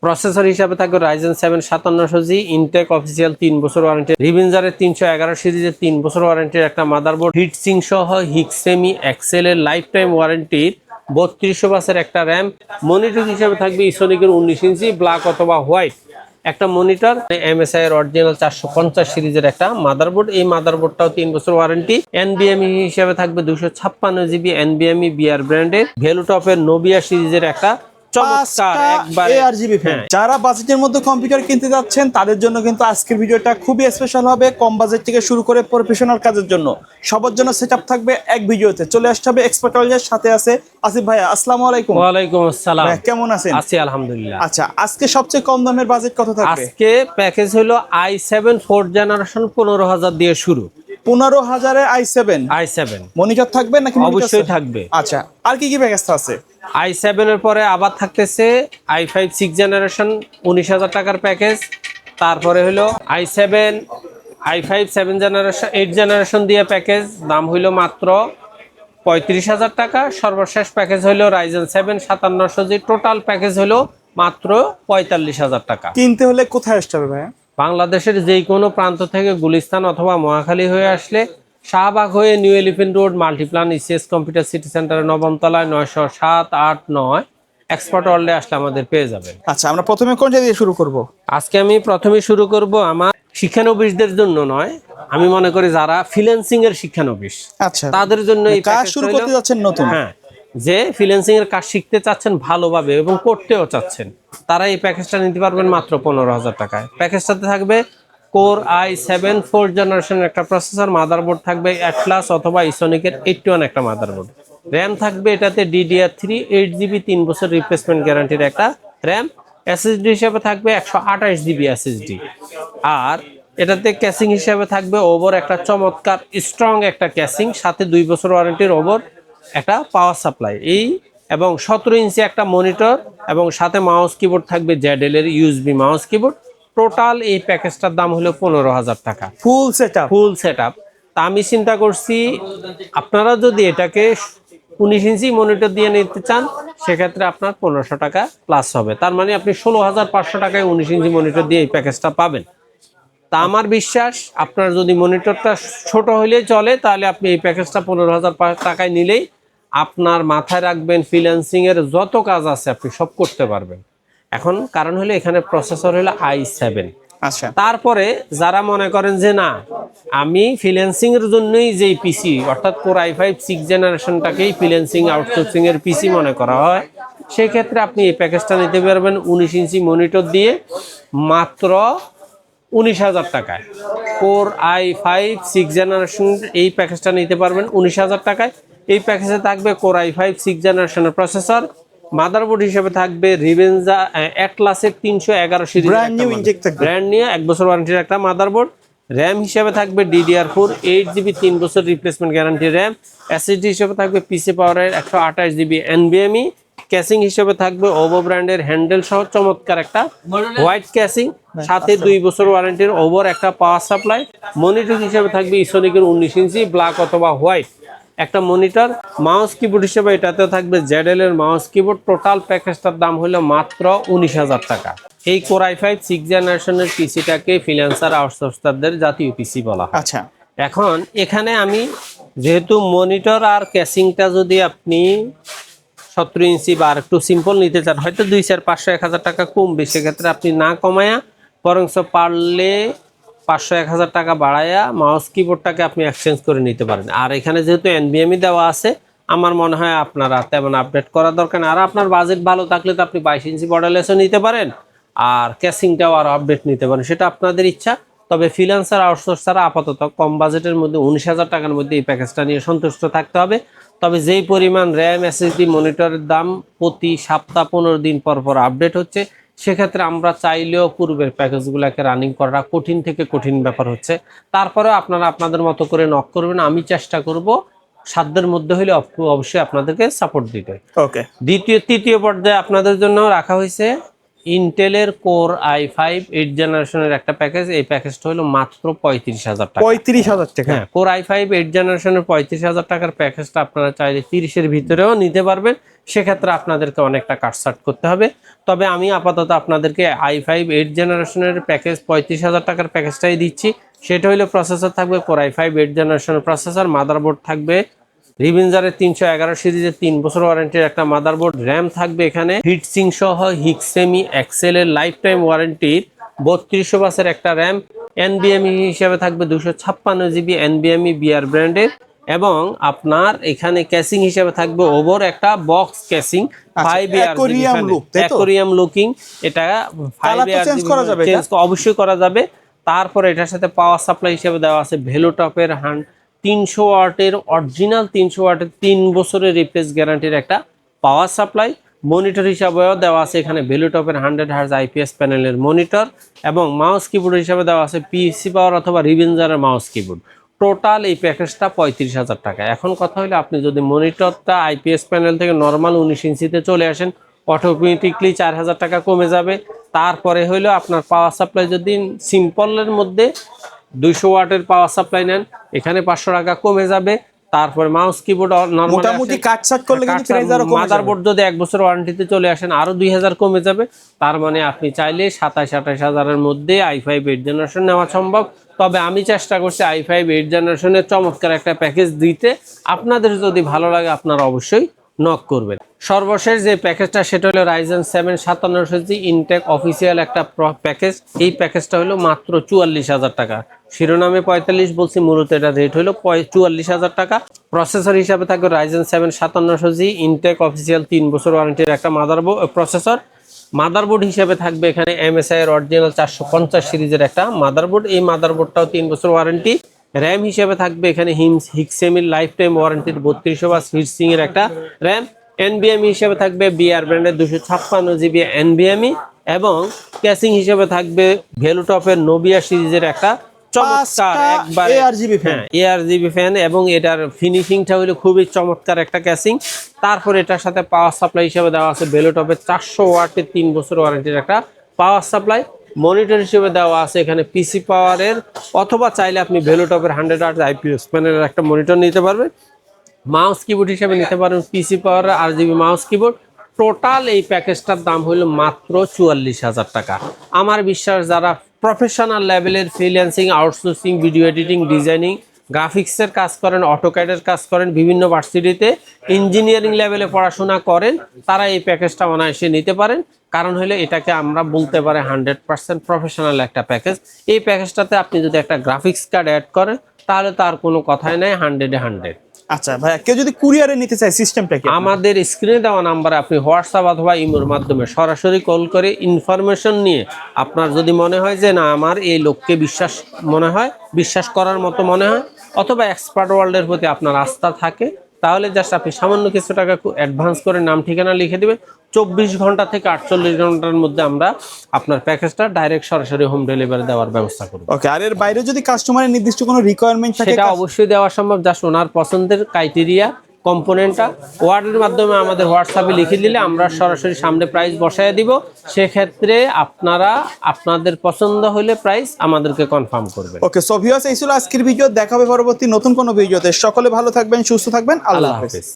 Processor হিসাবে থাকবে Ryzen 7 5700G, intact official 3 বছর ওয়ারেন্টি, রিভেঞ্জারের 311 সিরিজের 3 বছর ওয়ারেন্টির একটা মাদারবোর্ড, হিটসিং সহ হিক্সেমি এক্সেলের লাইফ টাইম ওয়ারেন্টির 3200 বাসের একটা র্যাম। মনিটর হিসাবে থাকবে ইসোনিকের 19 ইঞ্চি ব্ল্যাক অথবা হোয়াইট একটা মনিটর, MSI এর অরিজিনাল 450 সিরিজের একটা মাদারবোর্ড। এই মাদারবোর্ডটাও 3 বছর ওয়ারেন্টি। NVMe হিসাবে থাকবে 256 GB NVMe বিআর ব্র্যান্ডের ভ্যালুটপের নোবিয়া সিরিজের একটা যারা বাজেটের মধ্যে কম্পিউটার কিনতে যাচ্ছেন তাদের জন্য কিন্তু আজকের ভিডিওটা খুবই স্পেশাল হবে। কম বাজেট থেকে শুরু করে প্রফেশনাল কাজের জন্য সবার জন্য সেটআপ থাকবে এক ভিডিওতে। চলে আসতে হবে এক্সপার্ট নলেজের সাথে আছে আসিফ ভাইয়া। আসসালামু আলাইকুম। ওয়া আলাইকুম আসসালাম। কেমন আছেন? আছি আলহামদুলিল্লাহ। আচ্ছা, আজকে সবচেয়ে কম দামের বাজেট কত থাকবে? আজকে প্যাকেজ হলো i7 4th জেনারেশন 15000 দিয়ে শুরু। 15000 এ i7 মনিটর থাকবে নাকি? অবশ্যই থাকবে। আচ্ছা, আর কি কি প্যাকেজ আছে? i7 এর পরে আবার থাকতেছে i5 6th জেনারেশন 19000 টাকার প্যাকেজ। তারপরে হলো i5 7 জেনারেশন 8th জেনারেশন দিয়ে প্যাকেজ, দাম হইলো মাত্র 35000 টাকা। সর্বশেষ প্যাকেজ হইলো Ryzen 7 5700G, টোটাল প্যাকেজ হলো মাত্র 45000 টাকা। কিনতে হলে কোথায় আসতে হবে ভাইয়া? বাংলাদেশের যে কোনো প্রান্ত থেকে গুলিস্তান অথবা মহাখালী হয়ে আসলে শাহবাগ হয়ে new elephant road Multiplan ECS computer city সেন্টারের 9ম তলায় 907 8 9 এক্সপার্ট ওয়ার্ল্ডে আসলে আমাদের পেয়ে যাবেন। আচ্ছা, আমরা প্রথমে কোনটা দিয়ে শুরু করব? আজকে আমি প্রথমে শুরু করব আমার শিক্ষানবিশদের জন্য নয়, আমি মনে করি যারা ফ্রিল্যান্সিং এর শিক্ষানবিশ আচ্ছা তাদের জন্য এই কাজ শুরু করতে যাচ্ছেন নতুন, হ্যাঁ, যে ফ্রিল্যান্সিং এর কাজ শিখতে চাচ্ছেন ভালোভাবে এবং করতেও চাচ্ছেন, তারা এই প্যাকেজটা নিতে পারবেন মাত্র 15000 টাকায়। প্যাকেজটাতে থাকবে কোর i7 4th জেনারেশনের একটা প্রসেসর, মাদারবোর্ড থাকবে অ্যাটলাস অথবা ইসোনিকের 81 একটা মাদারবোর্ড, র্যাম থাকবে এটাতে DDR3 8GB 3 বছর রিপ্লেসমেন্ট গ্যারান্টির একটা র্যাম, এসএসডি হিসেবে থাকবে 128GB এসএসডি, আর এটাতে ক্যাসিং হিসেবে থাকবে ওভার একটা চমৎকার স্ট্রং একটা ক্যাসিং, সাথে 2 বছর ওয়ারেন্টির ওভার একটা পাওয়ার সাপ্লাই, এই এবং 17 ইঞ্চি একটা মনিটর এবং সাথে মাউস কিবোর্ড থাকবে জেডএল এর ইউএসবি মাউস কিবোর্ড। টোটাল এই প্যাকেজটার দাম হলো 15000 টাকা, ফুল সেটআপ। তা আমি চিন্তা করছি আপনারা যদি এটাকে 19 ইঞ্চি মনিটর দিয়ে নিতে চান সেক্ষেত্রে আপনার 1500 টাকা প্লাস হবে, তার মানে আপনি 16500 টাকায় 19 ইঞ্চি মনিটর দিয়ে এই প্যাকেজটা পাবেন। তা আমার বিশ্বাস আপনার যদি মনিটরটা ছোট হইলে চলে তাহলে আপনি এই প্যাকেজটা 15000 টাকায় নিলেই আপনার মাথায় রাখবেন ফ্রিল্যান্সিং এর যত কাজ আছে আপনি সব করতে পারবেন। এখন কারণ হলো এখানে প্রসেসর হলো i7। আচ্ছা, তারপরে যারা মনে করেন যে না আমি ফ্রিল্যান্সিং এর জন্যই যেই পিসি অর্থাৎ core i5 6th জেনারেশনটাকেই freelancing outsourcing এর পিসি মনে করা হয়, সেই ক্ষেত্রে আপনি এই প্যাকেজটা নিতে পারবেন 19 ইঞ্চি মনিটর দিয়ে মাত্র 19000 টাকায়। কোর i5 6th জেনারেশন এই প্যাকেজটা নিতে পারবেন 19000 টাকায়। এই প্যাকেজে থাকবে কোর i5 6th জেনারেশনের প্রসেসর, মাদারবোর্ড হিসেবে থাকবে রিভেঞ্জা অ্যাটলাসের 311 সিরিজ ব্র্যান্ড নিউ 1 বছর ওয়ারেন্টির একটা মাদারবোর্ড, র্যাম হিসেবে থাকবে DDR4 8GB 3 বছর রিপ্লেসমেন্ট গ্যারান্টি র্যাম, এসএসডি হিসেবে থাকবে পিসি পাওয়ারের 128GB NVMe, ক্যাসিং হিসেবে থাকবে ওভো ব্র্যান্ডের হ্যান্ডেল সহ চমৎকার একটা হোয়াইট ক্যাসিং, সাথে 2 বছর ওয়ারেন্টির ওভার একটা পাওয়ার সাপ্লাই, মনিটর হিসেবে থাকবে ইসোনিকের 19 ইঞ্চি ব্ল্যাক অথবা হোয়াইট একটা মনিটর, মাউস কিবোর্ড হিসেবে এটাতেও থাকবে জেডএল এর মাউস কিবোর্ড। টোটাল প্যাকেজটার দাম হলো মাত্র 19000 টাকা। এই কোর i5 6th জেনারেশনের পিসিটাকে ফ্রিল্যান্সার আউটসোর্সারদের জাতীয় পিসি বলা হয়। আচ্ছা, এখন এখানে আমি যেহেতু মনিটর আর ক্যাসিংটা যদি আপনি 17 ইঞ্চি বা একটু সিম্পল নিতে চান, হয়তো 2 4 500 1000 টাকা কমবে, সেক্ষেত্রে আপনি না কমায়া বরঞ্চ পারলে 500 1000 টাকা বাড়ায়া মাউস কিবোর্ডটাকে আপনি এক্সচেঞ্জ করে নিতে পারেন। আর এখানে যেহেতু NVMe দেওয়া আছে আমার মনে হয় আপনারা তেমন আপডেট করার দরকার না। আর আপনার বাজেট ভালো থাকলে তো আপনি 22 ইঞ্চি বর্ডারলেসও নিতে পারেন আর ক্যাসিংটাও আরও আপডেট নিতে পারেন, সেটা আপনাদের ইচ্ছা। তবে ফ্রিল্যান্সার আউটসোর্সাররা আপাতত কম বাজেটের মধ্যে 19000 টাকার মধ্যে এই প্যাকেজটা নিয়ে সন্তুষ্ট থাকতে হবে। তবে যেই পরিমাণ র্যাম এসএসডি মনিটরের দাম প্রতি সপ্তাহ 15 দিন পর পর আপডেট হচ্ছে, সেক্ষেত্রে আমরা চাইলেও পূর্বের প্যাকেজগুলোকে রানিং করা কঠিন থেকে কঠিন ব্যাপার হচ্ছে। তারপরেও আপনারা আপনাদের মতো করে নক করবেন, আমি চেষ্টা করব সাধ্যের মধ্যে হলে অবশ্যই আপনাদেরকে সাপোর্ট দিতে। ওকে, তৃতীয় পর্যায়ে আপনাদের জন্য রাখা হয়েছে ইন্টেলের কোর i5 8th জেনারেশনের একটা প্যাকেজ। এই প্যাকেজটা হলো মাত্র 35000 টাকা। 35000 টাকা? হ্যাঁ, কোর i5 8th জেনারেশনের 35000 টাকার প্যাকেজটা আপনারা চাইলে 30 এর ভিতরেও নিতে পারবেন, সেক্ষেত্রে আপনাদেরকে অনেকটা কাটছাট করতে হবে। তবে আমি আপাতত আপনাদেরকে i5 8 জেনারেশনের প্যাকেজ 35,000 টাকার প্যাকেজটাই দিচ্ছি। সেটা হলো প্রসেসর থাকবে Core i5 8 জেনারেশনের প্রসেসর, মাদারবোর্ড থাকবে রিভেঞ্জারের 311 সিরিজের 3 বছর ওয়ারেন্টির একটা মাদারবোর্ড, র্যাম থাকবে এখানে হিটসিং সহ হিক্সেমি এক্সেলের লাইফ টাইম ওয়ারেন্টির 3200 বাসের একটা র্যাম, এনবিএমই হিসেবে থাকবে 256 জিবি এনবিএমই বিআর ব্র্যান্ডের, এবং আপনার এখানে ক্যাসিং হিসেবে থাকবে ওভার একটা বক্স ক্যাসিং 5 ইয়ার অ্যাকোরিয়াম লুকিং। এটা 5 ইয়ার চেঞ্জ অবশ্যই করা যাবে। তারপরে এটার সাথে পাওয়ার সাপ্লাই হিসেবে দেওয়া আছে ভেলোটপের 300 ওয়াটের অরিজিনাল 300 ওয়াটের 3 বছরের রিপ্লেস গ্যারান্টির একটা পাওয়ার সাপ্লাই। মনিটর হিসাবেও দেওয়া আছে এখানে ভেলোটপের 100 হার্জ আইপিএস প্যানেলের মনিটর, এবং মাউস কিবোর্ড হিসাবে দেওয়া আছে পিসি পাওয়ার অথবা রিভেঞ্জারের মাউস কিবোর্ড। টোটাল এই প্যাকেজটা 35,000 টাকা। এখন কথা হলো আপনি যদি মনিটরটা আইপিএস প্যানেল থেকে নর্মাল 19 ইঞ্চিতে চলে আসেন, অটোমেটিকলি 4,000 টাকা কমে যাবে। তারপরে হইলো আপনার পাওয়ার সাপ্লাই যদি সিম্পলের মধ্যে 200 ওয়াটের পাওয়ার সাপ্লাই নেন, এখানে 500 টাকা কমে যাবে। তারপরে মাউস কিবোর্ড মোটামুটি কাটছাট করলে কিন্তু প্রাইস আরো কমে যাবে। মাদারবোর্ড যদি 1 বছর ওয়ারেন্টিতে চলে আসেন আরো 2000 কমে যাবে। তার মানে আপনি চাইলে 27-28 হাজারের মধ্যে i5 8 জেনারেশন নেওয়া সম্ভব। তবে আমি চেষ্টা করছি i5 8 জেনারেশনের চমৎকার একটা প্যাকেজ দিতে। আপনাদের যদি ভালো লাগে আপনারা অবশ্যই নক করবেন। সর্বশেষ যে প্যাকেজটা সেটা হলো Ryzen 7 5700G ইনটেক অফিসিয়াল একটা প্যাকেজ। এই প্যাকেজটা হলো মাত্র 44,000 টাকা। শিরোনামে 45 বলছি, মূলত এটা রেট হলো 44,000 টাকা। প্রসেসর হিসাবে থাকবে Ryzen 7 5700G ইনটেক অফিসিয়াল 3 বছর ওয়ারেন্টির একটা প্রসেসর। মাদারবোর্ড হিসেবে থাকবে এখানে MSI এর অরিজিনাল 450 সিরিজের একটা মাদারবোর্ড। এই মাদারবোর্ডটাও 3 বছর ওয়ারেন্টি। র্যাম হিসেবে থাকবে এখানে হিক্সেমির লাইফ টাইম ওয়ারেন্টির 3200 বাস হিটসিং এর একটা র্যাম। এনবিএমই হিসেবে থাকবে বিআর ব্র্যান্ডের 256 জিবি এনবিএমই, এবং ক্যাসিং হিসেবে থাকবে ভেলোটপের নোবিয়া সিরিজের একটা চমৎকার একবারে ARGB ফ্যান, এবং এটার ফিনিশিংটা হলো খুবই চমৎকার একটা ক্যাসিং। তারপর এটার সাথে পাওয়ার সাপ্লাই হিসেবে দেওয়া আছে ভেলোটপের 400 ওয়াটের 3 বছর ওয়ারেন্টির একটা পাওয়ার সাপ্লাই। মনিটর হিসেবে দেওয়া আছে এখানে পিসি পাওয়ারের, অথবা চাইলে আপনি ভেলোটপের 100 হার্জ আইপিএস প্যানেলের একটা মনিটর নিতে পারবেন। মাউস কিবোর্ড হিসেবে নিতে পারেন পিসি পাওয়ারের RGB মাউস কিবোর্ড। টোটাল এই প্যাকেজটার দাম হলো মাত্র 44,000 টাকা। আমার বিশ্বাস যারা প্রফেশনাল লেভেলের freelancing, outsourcing, video editing, designing, গ্রাফিক্সের কাজ করেন, অটোক্যাডের কাজ করেন, বিভিন্ন ভার্সিটিতে ইঞ্জিনিয়ারিং লেভেলে পড়াশোনা করেন, তারা এই প্যাকেজটা অনায়াসে নিতে পারেন। কারণ হলো এটাকে আমরা বলতে পারি 100% প্রফেশনাল একটা প্যাকেজ। এই প্যাকেজটাতে আপনি যদি একটা গ্রাফিক্স কার্ড অ্যাড করেন তাহলে তার কোনো কথাই নাই, 100-এ 100। আচ্ছা ভাইয়া, কেউ যদি কুরিয়ারে নিতে চায় সিস্টেমটা কি? আমাদের স্ক্রিনে দেওয়া নাম্বারে আপনি হোয়াটসঅ্যাপ অথবা ইমোর মাধ্যমে সরাসরি কল করে ইনফরমেশন নিয়ে, আপনার যদি মনে হয় যে না আমার এই লোককে বিশ্বাস করার মতো মনে হয়, অথবা এক্সপার্ট ওয়ার্ল্ডের প্রতি আপনার আস্থা থাকে, তাহলে জাস্ট আপনি সামান্য কিছু টাকা অ্যাডভান্স করে নাম ঠিকানা লিখে দিবেন। 24 ঘন্টা থেকে 48 ঘন্টার মধ্যে আমরা আপনার প্যাকেজটা ডাইরেক্ট সরাসরি হোম ডেলিভারি দেওয়ার ব্যবস্থা করব। ওকে, আর এর বাইরে যদি কাস্টমারের নির্দিষ্ট কোনো রিকোয়ারমেন্ট থাকে সেটা অবশ্যই দেওয়া সম্ভব। জাস্ট ওনার পছন্দের ক্রাইটেরিয়া কম্পোনেন্টটা ওয়ার্ডের মাধ্যমে আমাদের হোয়াটসঅ্যাপে লিখে দিলে আমরা সরাসরি সামনে প্রাইস বসায় দিব। সেক্ষেত্রে আপনারা আপনাদের পছন্দ হলে প্রাইস আমাদেরকে কনফার্ম করবেন। ওকে, সো ভিউয়ার্স, এই ছিল আজকের ভিডিও। দেখা হবে পরবর্তী নতুন কোনো ভিডিওতে। সকলে ভালো থাকবেন, সুস্থ থাকবেন। আল্লাহ হাফেজ।